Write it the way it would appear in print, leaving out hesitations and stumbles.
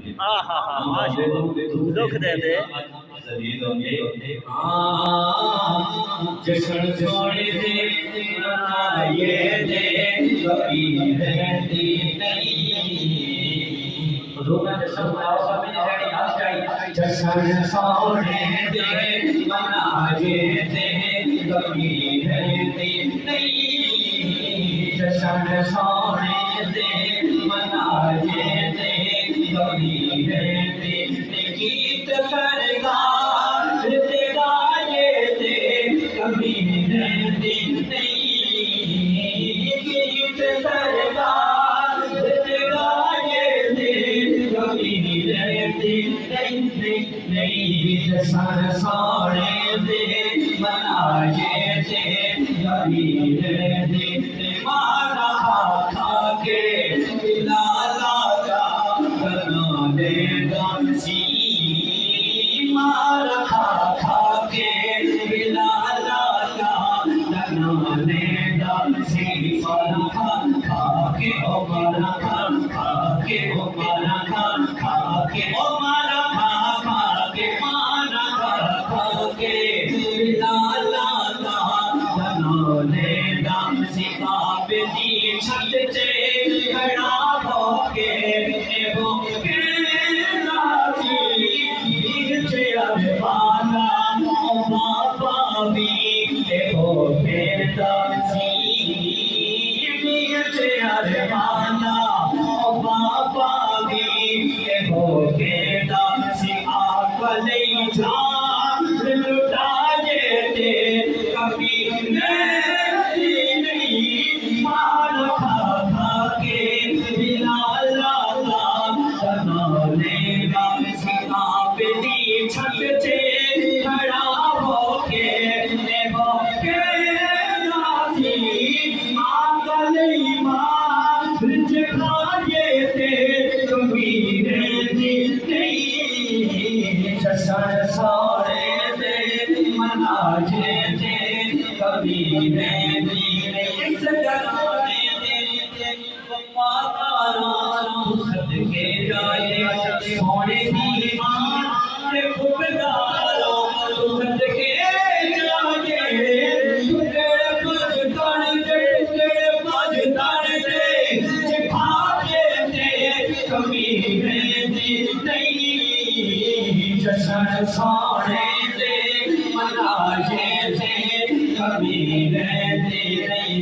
हाँ हाँ हाँ माशा दुख दे दे जशन छोड़ दे मनाए दे कभी रहती नहीं रोना जशन आओ हमें जड़ी आ जाए जशन छोड़ दे मनाए दे कभी रहती नहीं जशन छोड़ दे मनाए दे कभी रहती गीत सरकार तेरा ये दे कभी रहती नहीं गीत सरकार तेरा ये दे कभी रहती नहीं जशन सोने दे बनाए दे कभी रहती मारा खा के लाला का बना देगा मारा खा के लाला का बना देगा मारा खा के ओ मारा खा के ओ मारा खा के ओ मारा खा के मारा खा के लाला का बना देगा सिखा पे दी छत से खड़ा होके वो के लाची नीचे अरबाना ओ बाबा भी वो बेटा सी नीचे अरबाना ओ बाबा भी वो बेटा सी आकले जा लुटा देते कभी नहीं मार खा के लाला बना लेगा सिखा पे दी छत से खड़ा होके वो के लाठी आकले मार खाए थे कभी नहीं जशन सोने दे मनाए थे कभी नहीं सजाने दे सदके जाए सोने की मान खुबदारो सदके जाए तेरे पाँच तान दे खाए थे कभी नहीं जशन सोने दे मनाए थे कभी रहते नहीं